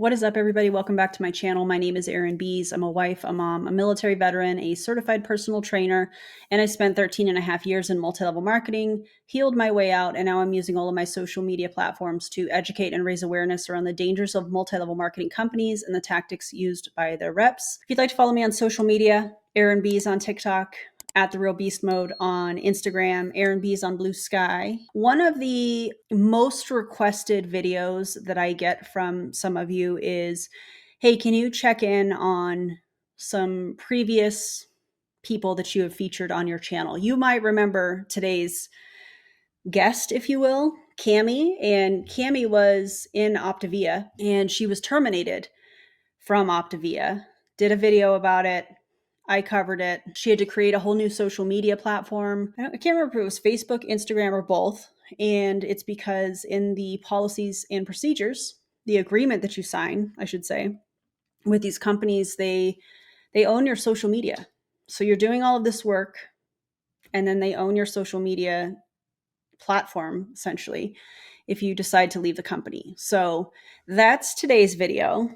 What is up, everybody? Welcome back to my channel. My name is Erin Bees. I'm a wife, a mom, a military veteran, a certified personal trainer, and I spent 13 and a half years in multi-level marketing, healed my way out, and now I'm using all of my social media platforms to educate and raise awareness around the dangers of multi-level marketing companies and the tactics used by their reps. If you'd like to follow me on social media, Erin Bees on TikTok, at The Real Beast Mode on Instagram, Erin Bees on Blue Sky. One of the most requested videos that I get from some of you is, hey, can you check in on some previous people that you have featured on your channel? You might remember today's guest, if you will, Cami, and Cami was in Optavia and she was terminated from Optavia. Did a video about it. I covered it. She had to create a whole new social media platform. I can't remember if it was Facebook, Instagram, or both. And it's because in the policies and procedures, the agreement that you sign, I should say, with these companies, they own your social media. So you're doing all of this work, and then they own your social media platform, essentially, if you decide to leave the company. So that's today's video.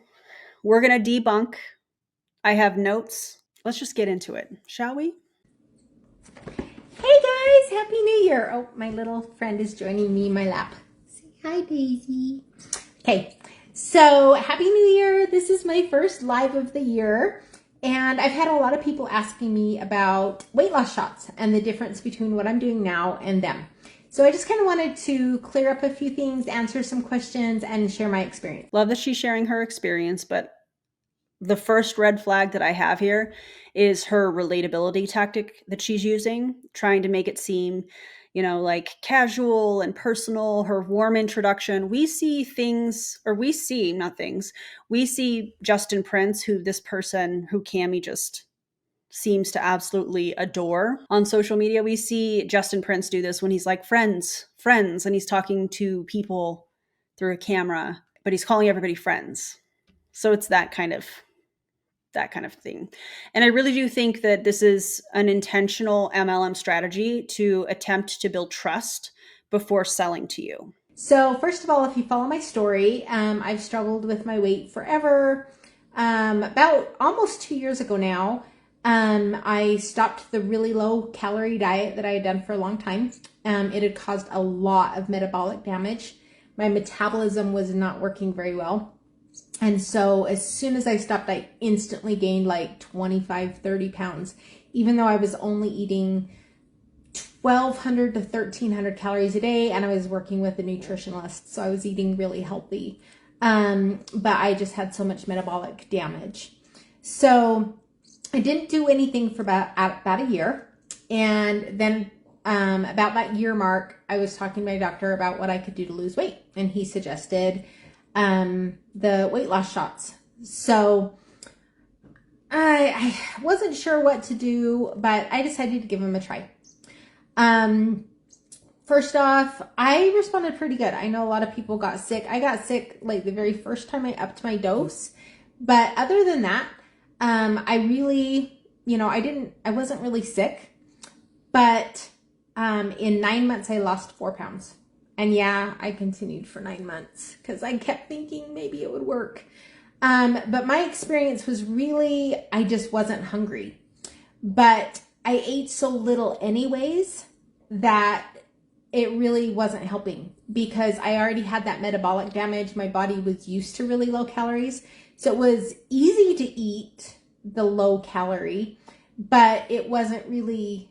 We're going to debunk. I have notes. Let's just get into it, shall we? Hey guys, Happy New Year. Oh, my little friend is joining me in my lap. Say hi, Daisy. Okay, so Happy New Year. This is my first live of the year. And I've had a lot of people asking me about weight loss shots and the difference between what I'm doing now and them. So I just kind of wanted to clear up a few things, answer some questions, and share my experience. Love that she's sharing her experience, but the first red flag that I have here is her relatability tactic that she's using, trying to make it seem, like casual and personal, her warm introduction. We see things, or we see, not things, we see Justin Prince, who Cami just seems to absolutely adore on social media. We see Justin Prince do this when he's like, friends, and he's talking to people through a camera, but he's calling everybody friends. So it's that kind of thing. And I really do think that this is an intentional MLM strategy to attempt to build trust before selling to you. So first of all, if you follow my story, I've struggled with my weight forever. About almost 2 years ago now, I stopped the really low calorie diet that I had done for a long time. It had caused a lot of metabolic damage. My metabolism was not working very well. And so as soon as I stopped, I instantly gained like 25, 30 pounds, even though I was only eating 1,200 to 1,300 calories a day, and I was working with a nutritionist, so I was eating really healthy. But I just had so much metabolic damage. So I didn't do anything for about a year. And then about that year mark, I was talking to my doctor about what I could do to lose weight. And he suggested the weight loss shots. So I wasn't sure what to do, but I decided to give them a try. First off, I responded pretty good. I know a lot of people got sick. I got sick like the very first time I upped my dose. But other than that, I really, I wasn't really sick. But in 9 months, I lost 4 pounds. And yeah, I continued for 9 months because I kept thinking maybe it would work. But my experience was really, I just wasn't hungry. But I ate so little anyways that it really wasn't helping because I already had that metabolic damage. My body was used to really low calories. So it was easy to eat the low calorie, but it wasn't really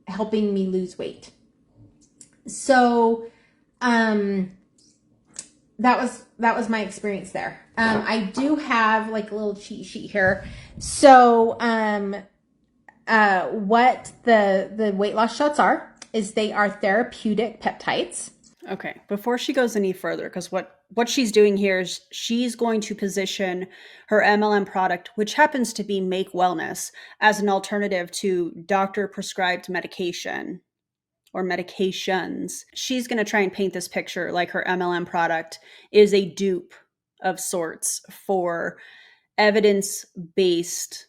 helping me lose weight. So that was my experience there. I do have like a little cheat sheet here. So what the weight loss shots are is they are therapeutic peptides. Okay, before she goes any further, because what she's doing here is she's going to position her MLM product, which happens to be Make Wellness, as an alternative to doctor prescribed medication or medications. She's going to try and paint this picture like her MLM product is a dupe of sorts for evidence-based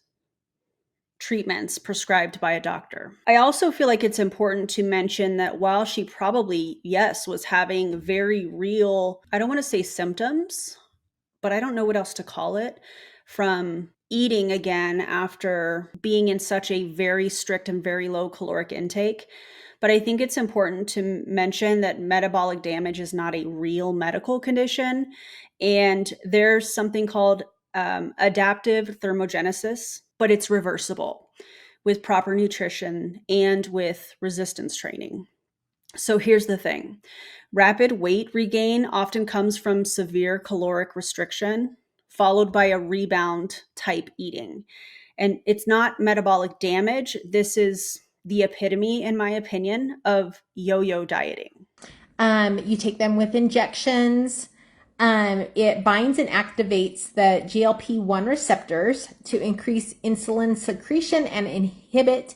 treatments prescribed by a doctor. I also feel like it's important to mention that while she probably, yes, was having very real, I don't want to say symptoms, but I don't know what else to call it, from eating again after being in such a very strict and very low caloric intake. But I think it's important to mention that metabolic damage is not a real medical condition. And there's something called adaptive thermogenesis, but it's reversible with proper nutrition and with resistance training. So here's the thing: rapid weight regain often comes from severe caloric restriction, followed by a rebound type eating. And it's not metabolic damage. This is the epitome, in my opinion, of yo yo dieting. You take them with injections. It binds and activates the GLP-1 receptors to increase insulin secretion and inhibit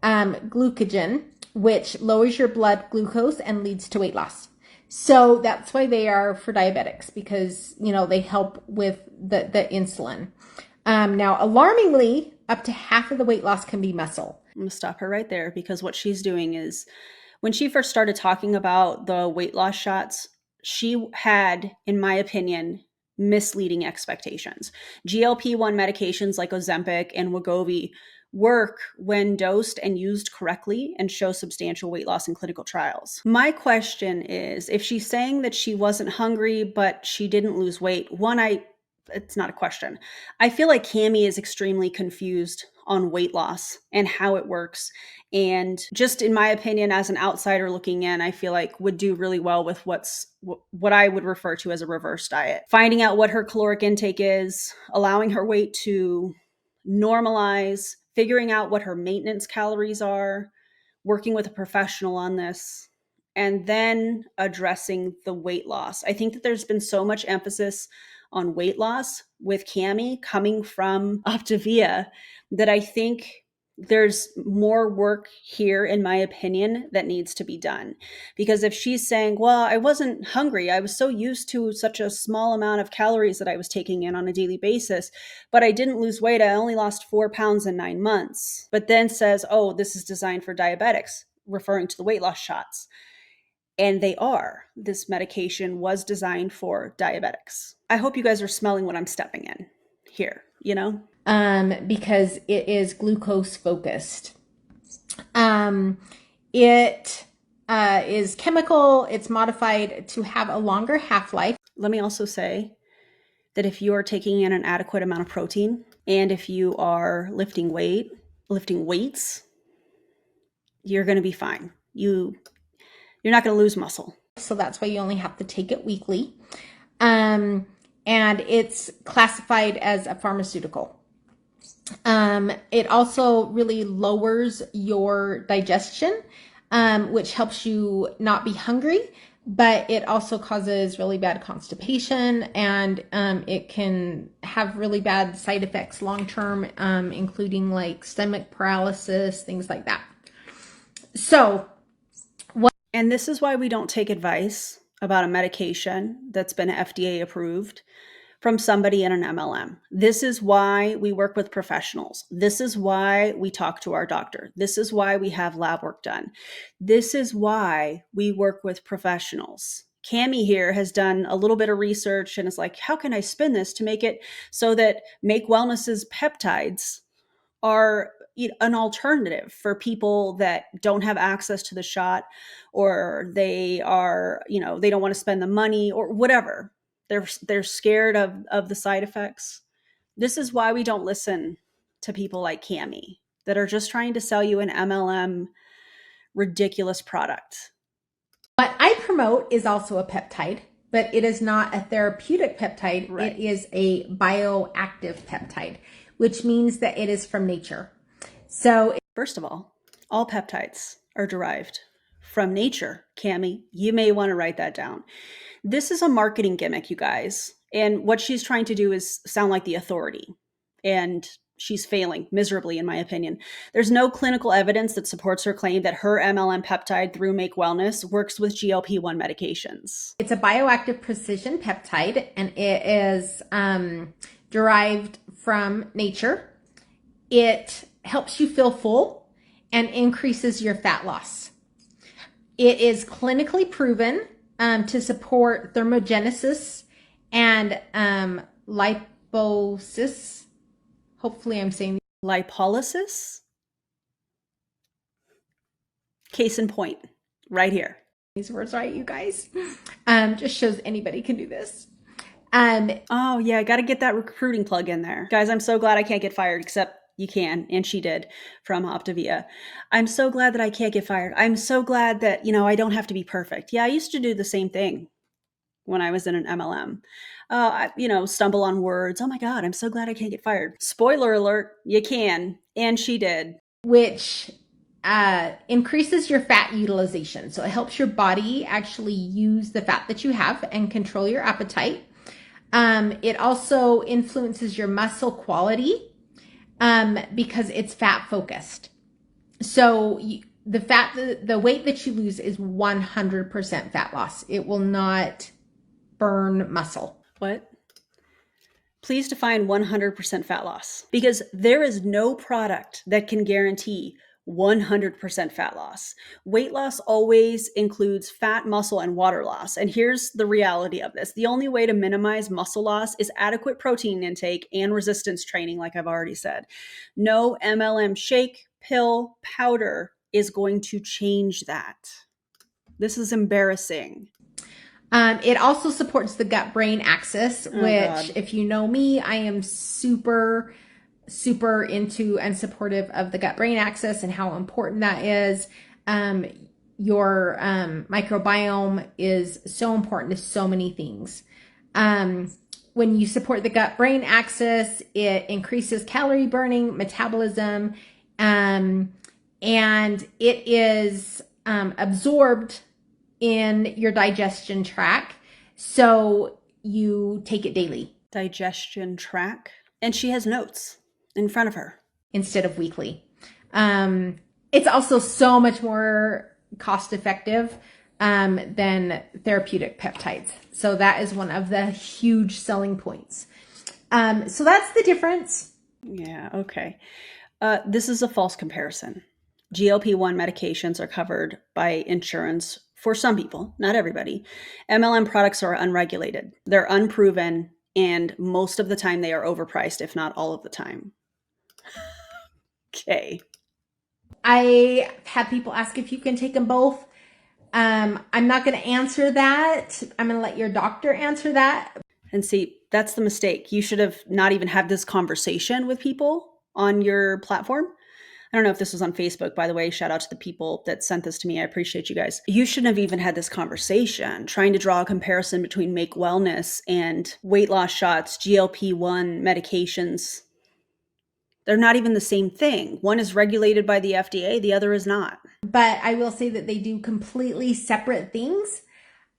glucagon, which lowers your blood glucose and leads to weight loss. So that's why they are for diabetics, because, you know, they help with the insulin. Now, alarmingly, up to half of the weight loss can be muscle. I'm going to stop her right there, because what she's doing is, when she first started talking about the weight loss shots, she had, in my opinion, misleading expectations. GLP-1 medications like Ozempic and Wegovy work when dosed and used correctly and show substantial weight loss in clinical trials. My question is, if she's saying that she wasn't hungry but she didn't lose weight, it's not a question. I feel like Cami is extremely confused on weight loss and how it works. And just in my opinion, as an outsider looking in, I feel like would do really well with what I would refer to as a reverse diet. Finding out what her caloric intake is, allowing her weight to normalize, figuring out what her maintenance calories are, working with a professional on this, and then addressing the weight loss. I think that there's been so much emphasis on weight loss with Cami coming from Optavia that I think there's more work here, in my opinion, that needs to be done. Because if she's saying, well, I wasn't hungry, I was so used to such a small amount of calories that I was taking in on a daily basis, but I didn't lose weight, I only lost 4 pounds in 9 months, but then says, oh, this is designed for diabetics, referring to the weight loss shots. And they are. This medication was designed for diabetics. I hope you guys are smelling what I'm stepping in here, you know? Because it is glucose focused. It is chemical. It's modified to have a longer half-life. Let me also say that if you are taking in an adequate amount of protein, and if you are lifting weights, you're going to be fine. You're not going to lose muscle. So that's why you only have to take it weekly. And it's classified as a pharmaceutical. It also really lowers your digestion, which helps you not be hungry, but it also causes really bad constipation, and it can have really bad side effects long-term, including like stomach paralysis, things like that. So, and this is why we don't take advice about a medication that's been FDA approved from somebody in an MLM. This is why we work with professionals. This is why we talk to our doctor. This is why we have lab work done. This is why we work with professionals. Cami here has done a little bit of research and is like, how can I spin this to make it so that Make Wellness's peptides are an alternative for people that don't have access to the shot, or they are, they don't want to spend the money or whatever. They're scared of the side effects. This is why we don't listen to people like Cami that are just trying to sell you an MLM ridiculous product. What I promote is also a peptide, but it is not a therapeutic peptide. Right. It is a bioactive peptide, which means that it is from nature. So, first of all peptides are derived from nature. Cami, you may want to write that down. This is a marketing gimmick, you guys. And what she's trying to do is sound like the authority. And she's failing miserably, in my opinion. There's no clinical evidence that supports her claim that her MLM peptide through Make Wellness works with GLP-1 medications. It's a bioactive precision peptide, and it is derived from nature. It helps you feel full and increases your fat loss. It is clinically proven to support thermogenesis and liposis. Hopefully, I'm saying Lipolysis? Case in point, right here. these words right, you guys. Just shows anybody can do this. Oh, yeah, I got to get that recruiting plug in there. Guys, I'm so glad I can't get fired, except you can, and she did from Optavia. I'm so glad that I can't get fired. I'm so glad that, I don't have to be perfect. Yeah, I used to do the same thing when I was in an MLM. Stumble on words. Oh my God, I'm so glad I can't get fired. Spoiler alert, you can, and she did. Which increases your fat utilization. So it helps your body actually use the fat that you have and control your appetite. It also influences your muscle quality because it's fat focused. So the weight that you lose is 100% fat loss. It will not burn muscle. What? Please define 100% fat loss, because there is no product that can guarantee 100% fat loss. Weight loss always includes fat, muscle, and water loss. And here's the reality of this. The only way to minimize muscle loss is adequate protein intake and resistance training, like I've already said. No MLM shake, pill, powder is going to change that. This is embarrassing. It also supports the gut-brain axis, which, if you know me, I am super into and supportive of the gut-brain axis and how important that is. Your microbiome is so important to so many things. When you support the gut-brain axis, it increases calorie burning, metabolism, and it is absorbed in your digestion tract. So you take it daily. Digestion tract. And she has notes in front of her. Instead of weekly. It's also so much more cost effective than therapeutic peptides. So that is one of the huge selling points. So that's the difference. Yeah, okay. This is a false comparison. GLP-1 medications are covered by insurance for some people, not everybody. MLM products are unregulated. They're unproven, and most of the time they are overpriced, if not all of the time. Okay. I had people ask if you can take them both. I'm not going to answer that. I'm going to let your doctor answer that. And see, that's the mistake. You should have not even had this conversation with people on your platform. I don't know if this was on Facebook, by the way. Shout out to the people that sent this to me. I appreciate you guys. You shouldn't have even had this conversation trying to draw a comparison between Make Wellness and weight loss shots, GLP-1 medications. They're not even the same thing. One is regulated by the FDA, the other is not. But I will say that they do completely separate things.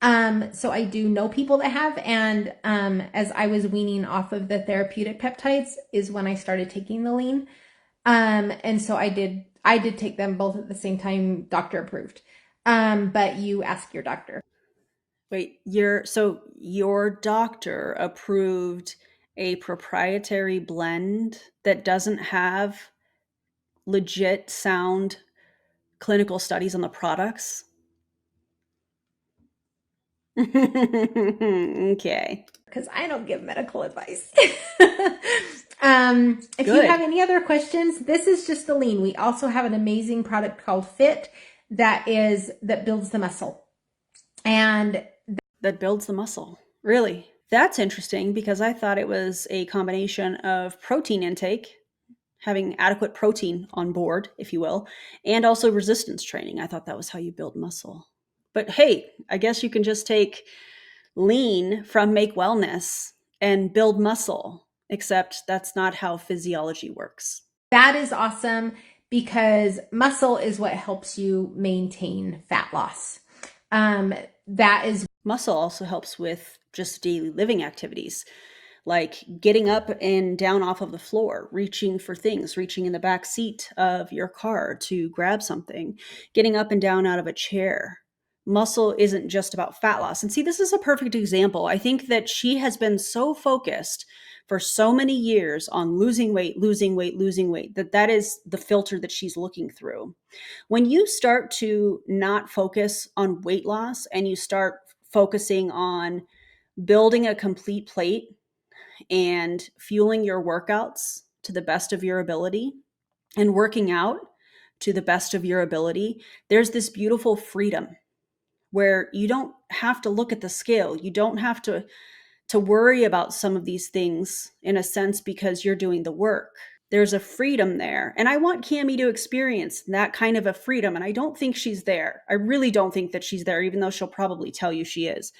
So I do know people that have, and as I was weaning off of the therapeutic peptides is when I started taking the lean. And so I did take them both at the same time, doctor approved. But you ask your doctor. Wait, your doctor approved a proprietary blend that doesn't have legit sound clinical studies on the products? Okay. Because I don't give medical advice. If you have any other questions, this is just the lean. We also have an amazing product called Fit that builds the muscle. And that builds the muscle. Really? That's interesting, because I thought it was a combination of protein intake, having adequate protein on board, if you will, and also resistance training. I thought that was how you build muscle. But hey, I guess you can just take lean from Make Wellness and build muscle, except that's not how physiology works. That is awesome, because muscle is what helps you maintain fat loss. Muscle also helps with just daily living activities, like getting up and down off of the floor, reaching for things, reaching in the back seat of your car to grab something, getting up and down out of a chair. Muscle isn't just about fat loss. And see, this is a perfect example. I think that she has been so focused for so many years on losing weight, that is the filter that she's looking through. When you start to not focus on weight loss and you start focusing on building a complete plate and fueling your workouts to the best of your ability and working out to the best of your ability, there's this beautiful freedom where you don't have to look at the scale. You don't have to worry about some of these things in a sense because you're doing the work. There's a freedom there. And I want Cami to experience that kind of a freedom. And I don't think she's there. I really don't think that she's there, even though she'll probably tell you she is.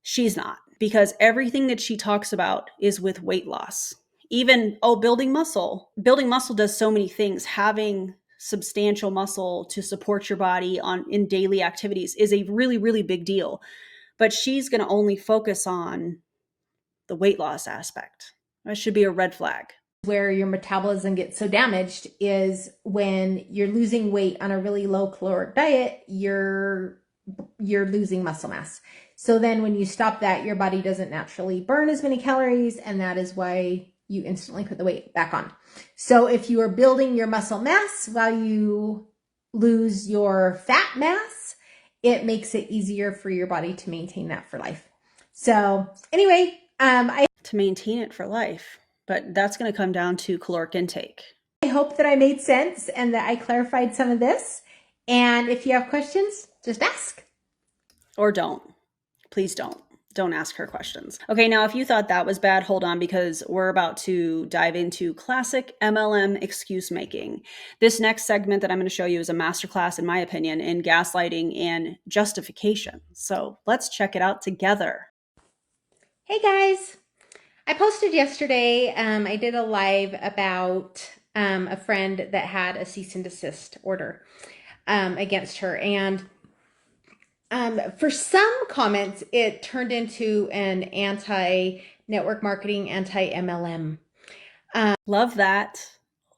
She's not, because everything that she talks about is with weight loss. Even, building muscle. Building muscle does so many things. Having substantial muscle to support your body in daily activities is a really, really big deal. But she's going to only focus on the weight loss aspect. That should be a red flag. Where your metabolism gets so damaged is when you're losing weight on a really low caloric diet, you're losing muscle mass. So then when you stop that, your body doesn't naturally burn as many calories, and that is why you instantly put the weight back on. So if you are building your muscle mass while you lose your fat mass, it makes it easier for your body to maintain that for life. So anyway, to maintain it for life. But that's going to come down to caloric intake. I hope that I made sense and that I clarified some of this. And if you have questions, just ask. Or don't. Please don't. Don't ask her questions. Okay, now if you thought that was bad, hold on, because we're about to dive into classic MLM excuse making. This next segment that I'm going to show you is a masterclass, in my opinion, in gaslighting and justification. So let's check it out together. Hey guys. I posted yesterday, I did a live about a friend that had a cease and desist order against her. And for some comments, it turned into an anti-network marketing, anti-MLM. Love that.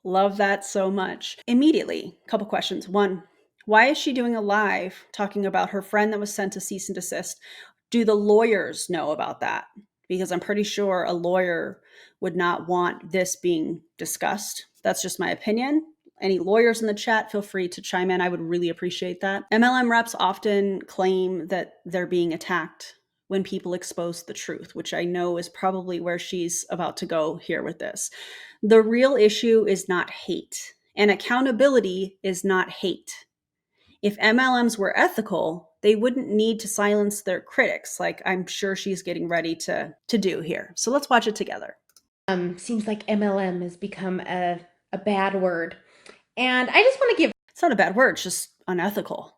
Love that so much. Immediately, a couple questions. One, why is she doing a live talking about her friend that was sent to cease and desist? Do the lawyers know about that? Because I'm pretty sure a lawyer would not want this being discussed. That's just my opinion. Any lawyers in the chat, feel free to chime in. I would really appreciate that. MLM reps often claim that they're being attacked when people expose the truth, which I know is probably where she's about to go here with this. The real issue is not hate, and accountability is not hate. If MLMs were ethical, they wouldn't need to silence their critics, like I'm sure she's getting ready to do here. So let's watch it together. Seems like MLM has become a bad word. And I just want to give... It's not a bad word, it's just unethical.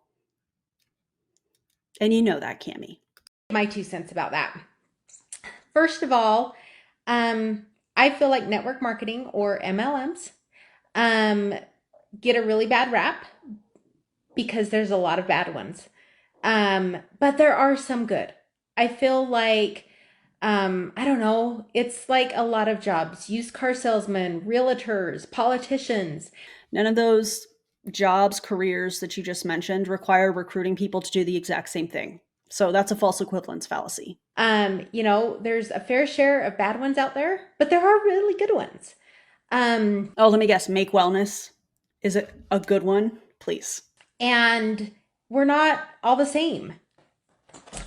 And you know that, Cami. My 2 cents about that. First of all, I feel like network marketing, or MLMs, get a really bad rap because there's a lot of bad ones. But there are some good. I feel like, I don't know, it's like a lot of jobs. Used car salesmen, realtors, politicians. None of those jobs, careers that you just mentioned require recruiting people to do the exact same thing. So that's a false equivalence fallacy. There's a fair share of bad ones out there, but there are really good ones. Let me guess, Make Wellness. Is it a good one? Please. And we're not all the same.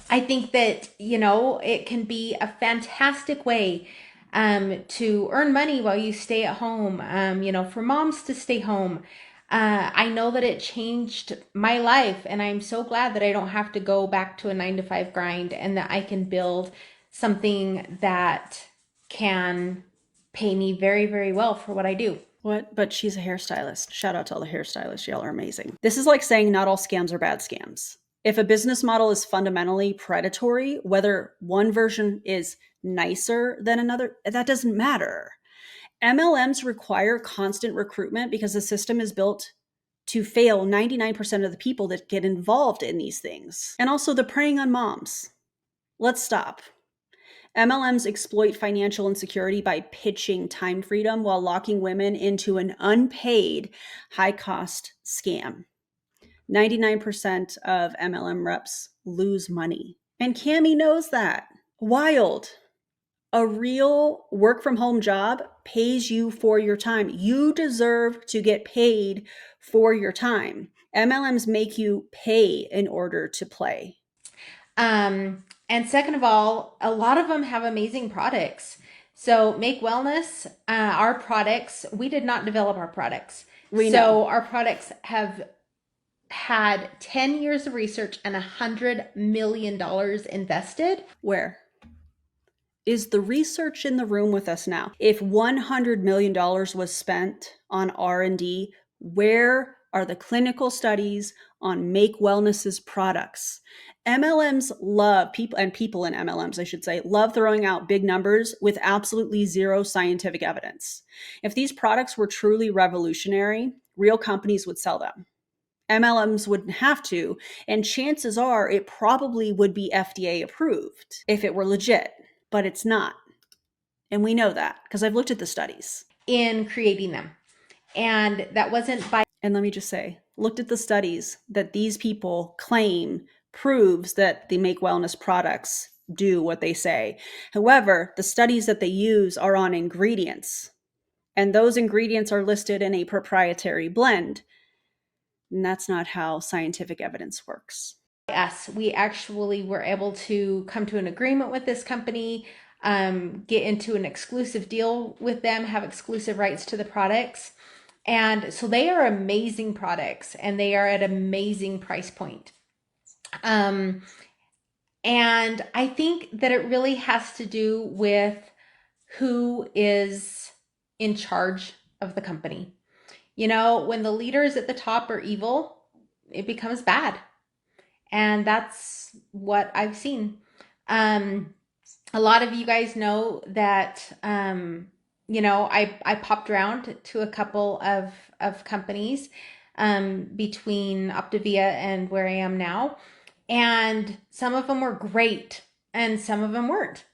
I think that, it can be a fantastic way to earn money while you stay at home, for moms to stay home. I know that it changed my life, and I'm so glad that I don't have to go back to a 9-to-5 grind, and that I can build something that can pay me very, very well for what I do. What? But she's a hairstylist. Shout out to all the hairstylists. Y'all are amazing. This is like saying not all scams are bad scams. If a business model is fundamentally predatory, whether one version is nicer than another, that doesn't matter. MLMs require constant recruitment because the system is built to fail 99% of the people that get involved in these things. And also the preying on moms. Let's stop. MLMs exploit financial insecurity by pitching time freedom while locking women into an unpaid, high-cost scam. 99% of MLM reps lose money. And Cami knows that. Wild. A real work-from-home job pays you for your time. You deserve to get paid for your time. MLMs make you pay in order to play. And second of all, a lot of them have amazing products. So Make Wellness, our products, we did not develop our products. We know. So our products have had 10 years of research and $100 million invested. Where? Is the research in the room with us now? If $100 million was spent on R&D, where are the clinical studies on Make Wellness's products? MLMs love people, and people in MLMs, I should say, love throwing out big numbers with absolutely zero scientific evidence. If these products were truly revolutionary, real companies would sell them. MLMs wouldn't have to, and chances are it probably would be FDA approved if it were legit, but it's not. And we know that because I've looked at the studies. In creating them. And that wasn't by. And let me just say, looked at the studies that these people claim proves that the Make Wellness products do what they say. However, the studies that they use are on ingredients, and those ingredients are listed in a proprietary blend. And that's not how scientific evidence works. Us. We actually were able to come to an agreement with this company, get into an exclusive deal with them, have exclusive rights to the products. And so they are amazing products and they are at an amazing price point. And I think that it really has to do with who is in charge of the company. You know, when the leaders at the top are evil, it becomes bad. And that's what I've seen. A lot of you guys know that, I popped around to a couple of companies between Optavia and where I am now. And some of them were great and some of them weren't.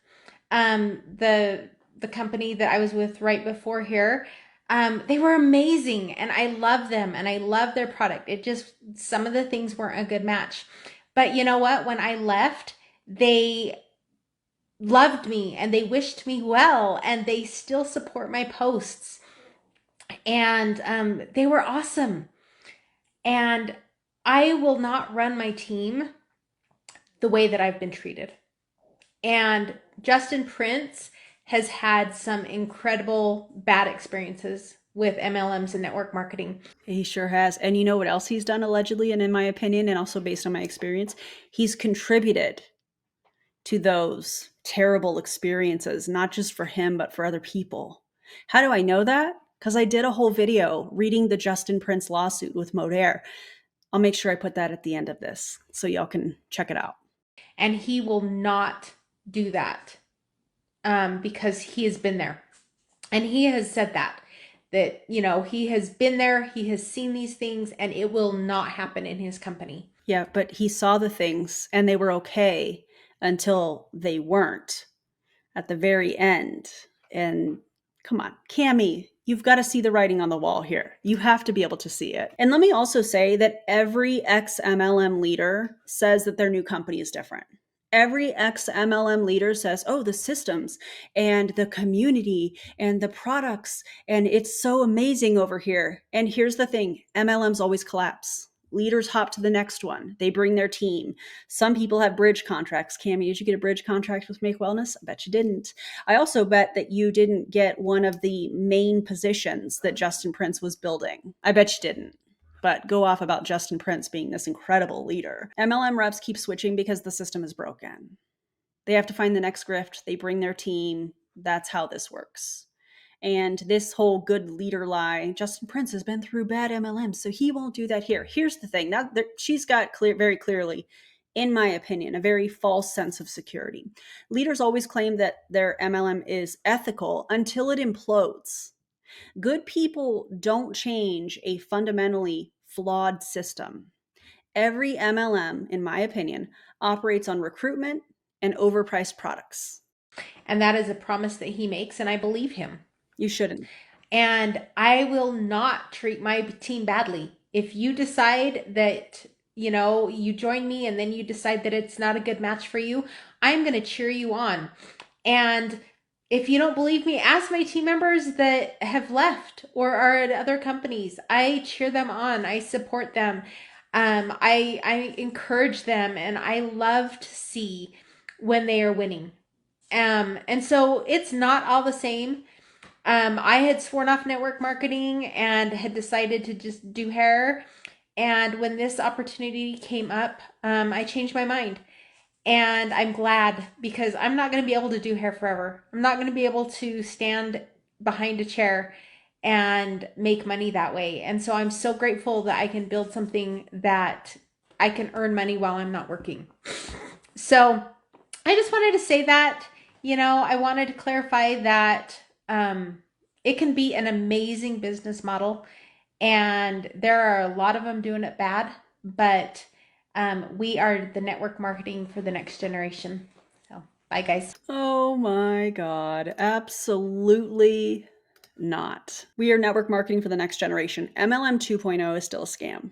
The company that I was with right before here, they were amazing and I love them and I love their product. It just, some of the things weren't a good match. But you know what? When I left, they loved me and they wished me well and they still support my posts. And they were awesome. And I will not run my team the way that I've been treated. And Justin Prince has had some incredible bad experiences with MLMs and network marketing. He sure has. And you know what else he's done allegedly, and in my opinion, and also based on my experience? He's contributed to those terrible experiences, not just for him, but for other people. How do I know that? Because I did a whole video reading the Justin Prince lawsuit with Modair. I'll make sure I put that at the end of this so y'all can check it out. And he will not do that because he has been there. And he has said that, he has been there, he has seen these things, and it will not happen in his company. Yeah, but he saw the things and they were okay until they weren't at the very end. And come on, Cammie, you've got to see the writing on the wall here. You have to be able to see it. And let me also say that every ex-MLM leader says that their new company is different. Every ex-MLM leader says, oh, the systems and the community and the products, and it's so amazing over here. And here's the thing, MLMs always collapse. Leaders hop to the next one. They bring their team. Some people have bridge contracts. Cammie, did you get a bridge contract with Make Wellness? I bet you didn't. I also bet that you didn't get one of the main positions that Justin Prince was building. I bet you didn't. But go off about Justin Prince being this incredible leader. MLM reps keep switching because the system is broken. They have to find the next grift. They bring their team. That's how this works. And this whole good leader lie, Justin Prince has been through bad MLMs, so he won't do that here. Here's the thing, she's got very clearly, in my opinion, a very false sense of security. Leaders always claim that their MLM is ethical until it implodes. Good people don't change a fundamentally flawed system. Every MLM, in my opinion, operates on recruitment and overpriced products. And that is a promise that he makes, and I believe him. You shouldn't. And I will not treat my team badly. If you decide that, you join me and then you decide that it's not a good match for you, I'm going to cheer you on. And if you don't believe me, ask my team members that have left or are at other companies. I cheer them on. I support them. I encourage them, and I love to see when they are winning. And so it's not all the same. I had sworn off network marketing and had decided to just do hair. And when this opportunity came up, I changed my mind. And I'm glad, because I'm not going to be able to do hair forever. I'm not going to be able to stand behind a chair and make money that way. And so I'm so grateful that I can build something that I can earn money while I'm not working. So I just wanted to say that, I wanted to clarify that it can be an amazing business model, and there are a lot of them doing it bad, but we are the network marketing for the next generation. So, bye, guys. Oh my God. Absolutely not. We are network marketing for the next generation. MLM 2.0 is still a scam.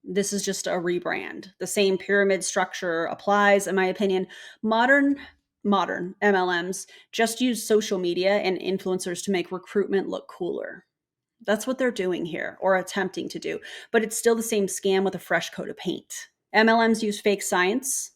This is just a rebrand. The same pyramid structure applies, in my opinion. Modern MLMs just use social media and influencers to make recruitment look cooler. That's what they're doing here, or attempting to do. But it's still the same scam with a fresh coat of paint. MLMs use fake science,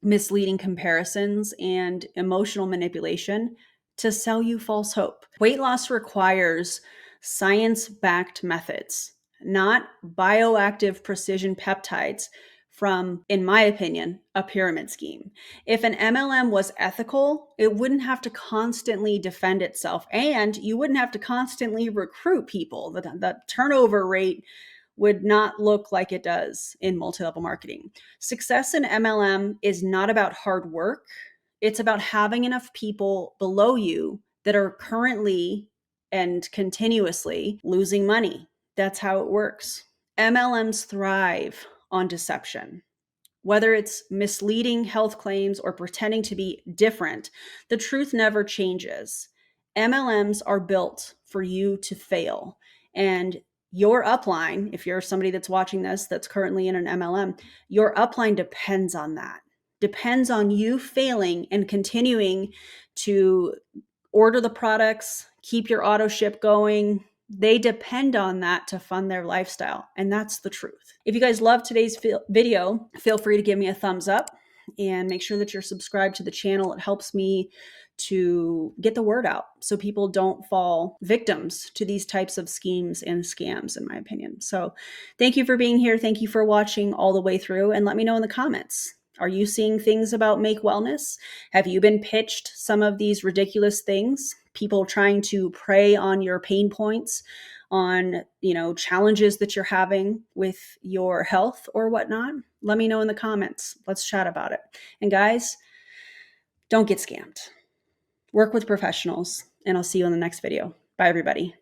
misleading comparisons, and emotional manipulation to sell you false hope. Weight loss requires science backed methods, not bioactive precision peptides from, in my opinion, a pyramid scheme. If an MLM was ethical, it wouldn't have to constantly defend itself, and you wouldn't have to constantly recruit people. The turnover rate would not look like it does in multi-level marketing. Success in MLM is not about hard work. It's about having enough people below you that are currently and continuously losing money. That's how it works. MLMs thrive on deception. Whether it's misleading health claims or pretending to be different, the truth never changes. MLMs are built for you to fail. And your upline, if you're somebody that's watching this that's currently in an MLM, your upline depends on that. Depends on you failing and continuing to order the products, keep your auto ship going. They depend on that to fund their lifestyle. And that's the truth. If you guys love today's video, feel free to give me a thumbs up and make sure that you're subscribed to the channel. It helps me to get the word out so people don't fall victims to these types of schemes and scams, in my opinion. So thank you for being here. Thank you for watching all the way through, and let me know in the comments. Are you seeing things about Make Wellness? Have you been pitched some of these ridiculous things? People trying to prey on your pain points, on, challenges that you're having with your health or whatnot? Let me know in the comments. Let's chat about it. And guys, don't get scammed. Work with professionals, and I'll see you in the next video. Bye, everybody.